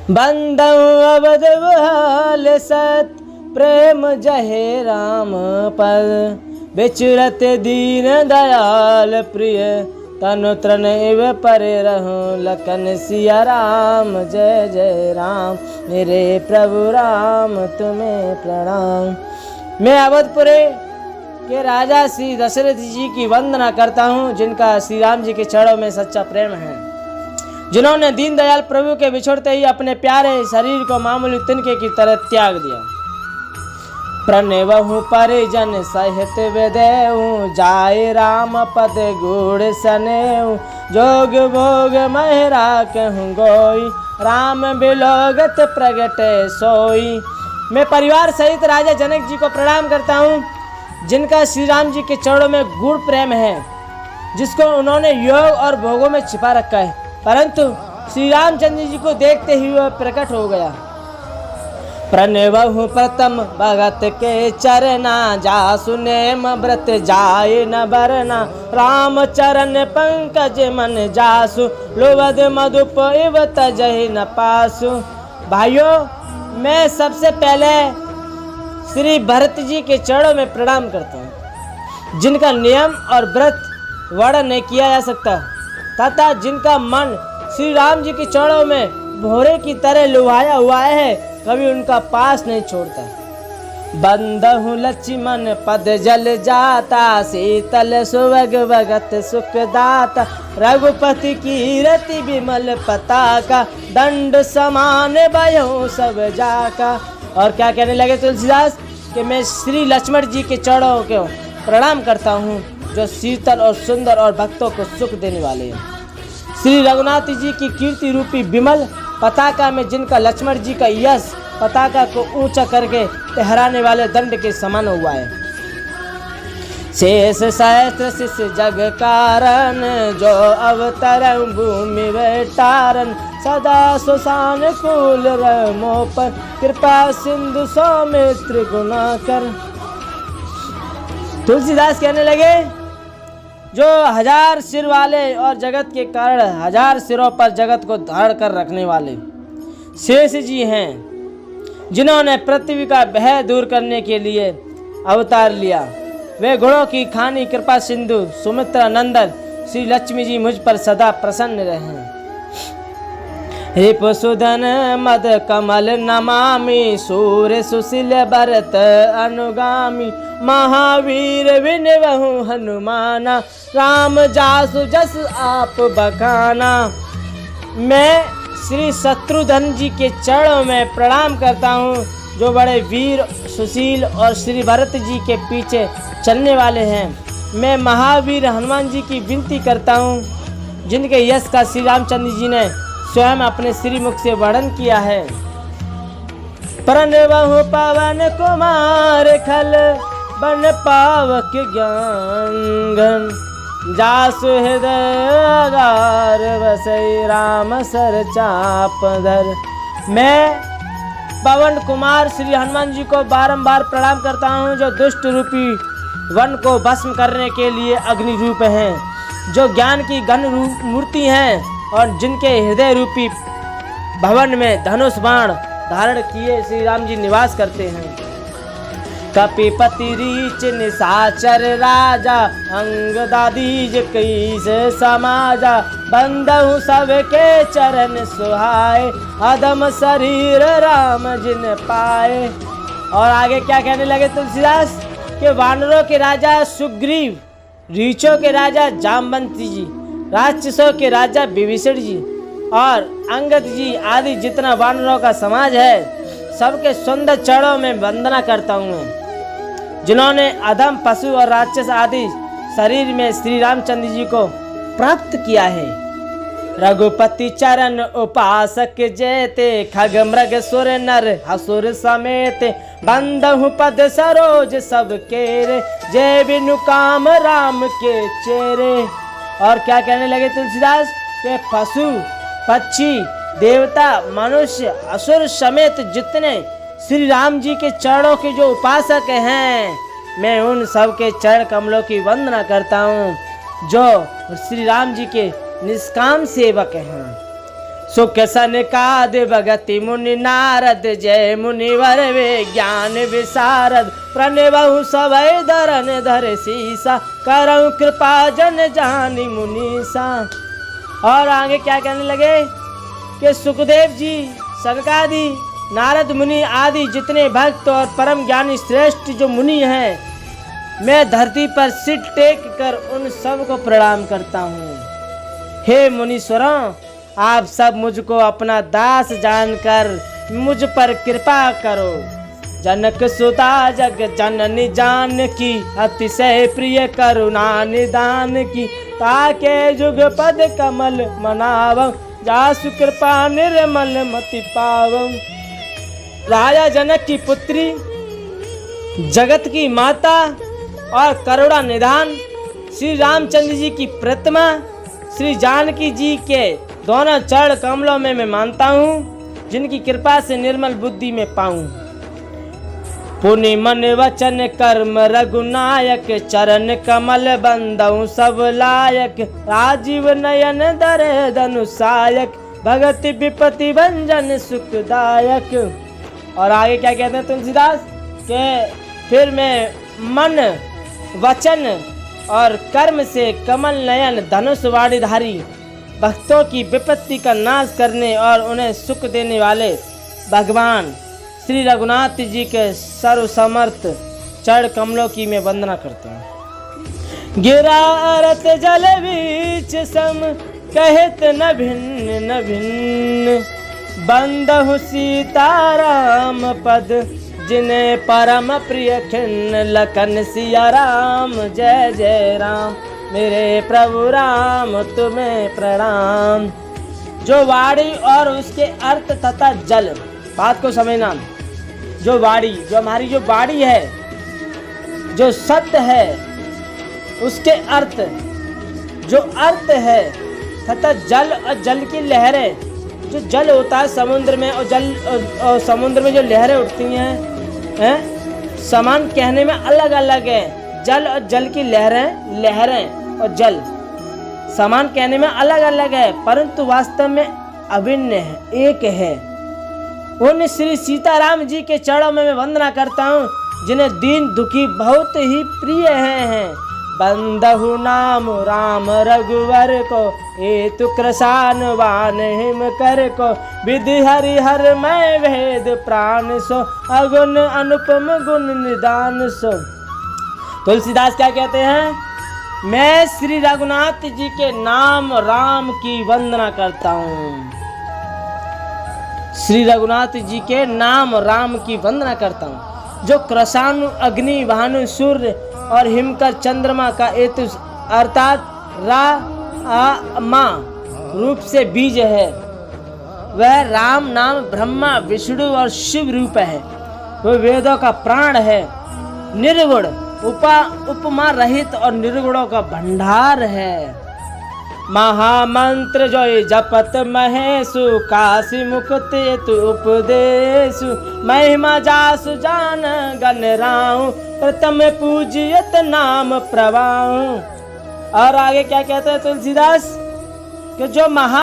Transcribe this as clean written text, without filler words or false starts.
बंदऊ अवध बहाल सत प्रेम जहे राम पद विचरत दीन दयाल प्रिय तनु तन इव परे रहूं लखन सिया राम जय जय राम मेरे प्रभु राम तुम्हें प्रणाम। मैं अवधपुरे के राजा श्री दशरथ जी की वंदना करता हूँ, जिनका श्री राम जी के चरणों में सच्चा प्रेम है, जिन्होंने दीनदयाल प्रभु के बिछोड़ते ही अपने प्यारे शरीर को मामूली तिनके की तरह त्याग दिया। प्रणवहु परिजन सहित विदेहु जाय राम पद गुड़ सनेहु जोग भोग महरा कहूँ गोई राम बिलोगत प्रगटे सोई। मैं परिवार सहित राजा जनक जी को प्रणाम करता हूँ, जिनका श्री राम जी के चरणों में गूढ़ प्रेम है, जिसको उन्होंने योग और भोगों में छिपा रखा है, परंतु श्री रामचंद्र जी को देखते ही वह प्रकट हो गया। प्रणवहु प्रथम भगत के चरना जासु नेम व्रत जाय न बरना राम चरण पंकज मन जासु लोभद मधुप इव तजहि न पासु। भाइयों, मैं सबसे पहले श्री भरत जी के चरणों में प्रणाम करता हूँ, जिनका नियम और व्रत वर्णन नहीं किया जा सकता तथा जिनका मन श्री राम जी के चरणों में भोरे की तरह लुभाया हुआ है, कभी उनका पास नहीं छोड़ता। बंदहु लक्ष्मण पद जल जाता शीतल सुवग भगत सुख दाता रघुपति की रति विमल पताका दंड समान भयो सब जाका। और क्या कहने लगे तुलसीदास कि मैं श्री लक्ष्मण जी के चरणों को प्रणाम करता हूँ, जो शीतल और सुंदर और भक्तों को सुख देने वाले हैं। श्री रघुनाथ जी की कीर्ति रूपी विमल पताका में जिनका लक्ष्मण जी का यश पताका को ऊंचा करके लहराने वाले दंड के समान हुआ है। शेष सहस्त्र शिष्य जग कारण जो अवतरण भूमि वेटारन सदा सुसान कुल रमो पर कृपा सिंधु सौमित्र गुना कर। तुलसीदास कहने लगे, जो 1000 सिर वाले और जगत के कारण 1000 सिरों पर जगत को धारण कर रखने वाले शेष जी हैं, जिन्होंने पृथ्वी का भय दूर करने के लिए अवतार लिया। वे गुणों की खानी कृपा सिंधु सुमित्रा नंदन श्री लक्ष्मी जी मुझ पर सदा प्रसन्न रहें। रिपुसुधन मद कमल नमामि सूर्य सुशील भरत अनुगामी महावीर विनवहु हनुमाना राम जासु जस आप बखाना। मैं श्री शत्रुघ्न जी के चरणों में प्रणाम करता हूँ, जो बड़े वीर सुशील और श्री भरत जी के पीछे चलने वाले हैं। मैं महावीर हनुमान जी की विनती करता हूँ, जिनके यश का श्री रामचंद्र जी ने स्वयं अपने श्रीमुख से वर्णन किया है। प्रणवहु पवन कुमार खल बन पावक ज्ञान जासु हृदय अगार वसई राम सर चाप धर। मैं पवन कुमार श्री हनुमान जी को बारंबार प्रणाम करता हूँ, जो दुष्ट रूपी वन को भस्म करने के लिए अग्नि रूप हैं, जो ज्ञान की घन मूर्ति हैं और जिनके हृदय रूपी भवन में धनुष बाण धारण किए श्री राम जी निवास करते हैं। कपिपति रीच निशाचर राजा अंगदादीज कैस समाजा बंदहु सबके चरण सुहाए अदम शरीर राम जिन पाए। और आगे क्या कहने लगे तुलसीदास कि वानरों के राजा सुग्रीव, रीछों के राजा जामवंती जी, राक्षसों के राजा विभीषण जी और अंगद जी आदि जितना वानरों का समाज है, सबके सुंदर चरणों में वंदना करता हूँ मैं, जिन्होंने अधम पशु और राक्षस आदि शरीर में श्री रामचंद्र जी को प्राप्त किया है। रघुपति चरण उपासक जेते खग मृग सुर नर असुर समेत बंदहु पद सरोज सब केरे जय बिनु काम राम के चेरे। और क्या कहने लगे तुलसीदास के पशु पक्षी देवता मनुष्य असुर समेत जितने श्री राम जी के चरणों के जो उपासक हैं, मैं उन सब के चरण कमलों की वंदना करता हूँ, जो श्री राम जी के निष्काम सेवक हैं। सुख सनकाद भगति मुनि नारद जय मुनिवर वे ज्ञान विशारद प्रणबहु सभय धरन धर सीसा करऊं कृपा जन जानी मुनीसा। और आगे क्या कहने लगे कि सुखदेव जी, सनकादि, नारद मुनि आदि जितने भक्त और परम ज्ञानी श्रेष्ठ जो मुनि हैं, मैं धरती पर सिर टेक कर उन सब को प्रणाम करता हूँ। हे मुनीश्वरों, आप सब मुझको अपना दास जानकर मुझ पर कृपा करो। जनक सुता जग जननी जान की अतिशय प्रिय करुणा निदान की ताके जुग पद कमल मनावं जासु कृपा निर्मल मति पावं। राजा जनक की पुत्री, जगत की माता और करुणा निधान श्री रामचंद्र जी की प्रतिमा श्री जानकी जी के दोनों चरण कमलों में मैं मानता हूँ, जिनकी कृपा से निर्मल बुद्धि में पाऊँ। पुनि मन वचन कर्म रघुनायक चरण कमल बंदऊ सब लायक राजीव नयन दर धनुषायक भगति विपति भंजन सुखदायक। और आगे क्या कहते हैं तुलसीदास के फिर मैं मन वचन और कर्म से कमल नयन धनुष वाणीधारी भक्तों की विपत्ति का नाश करने और उन्हें सुख देने वाले भगवान श्री रघुनाथ जी के सर्वसमर्थ चरण कमलों की मैं वंदना करता हूँ। गिरा अरत जल बीच सम कहत न भिन्न न भिन्न बंदहु सीताराम पद जिन्हें परम प्रिय खिन्न लखन सिया राम जय जय राम मेरे प्रभु राम तुम्हें प्रणाम। जो वाणी और उसके अर्थ तथा जल, बात को समझना, जो वाणी, जो हमारी जो वाणी है, जो सत्य है, उसके अर्थ, जो अर्थ है तथा जल और जल की लहरें, जो जल होता है समुद्र में और जल और समुद्र में जो लहरें उठती हैं, समान कहने में अलग अलग है। जल और जल की लहरें, लहरें और जल समान कहने में अलग अलग है, परंतु वास्तव में अभिन्न है, एक है। उन श्री सीताराम जी के चरणों में मैं वंदना करता हूँ, जिन्हें दीन दुखी बहुत ही प्रिय हैं। बंदहु नाम राम रघुवर को हेतु कृसान वान हिम कर को विधि हरि हर मैं भेद प्राण सो अगुण अनुपम गुण निदान सो। तुलसीदास क्या कहते हैं? मैं श्री रघुनाथ जी के नाम राम की वंदना करता हूँ। श्री रघुनाथ जी के नाम राम की वंदना करता हूँ, जो कृषाणु अग्नि भानु सूर्य और हिमकर चंद्रमा का हेतु अर्थात रा आ मा रूप से बीज है। वह राम नाम ब्रह्मा विष्णु और शिव रूप है। वह वेदों का प्राण है, निर्गुण उपमा रहित और निर्गुणों का भंडार है। महामंत्र जोय जपत महेशु काशी मुक्ति तु उपदेशु महिमा जासु जान गण राहु प्रथम पूजियत नाम प्रवाहु। और आगे क्या कहते हैं तुलसीदास कि जो महा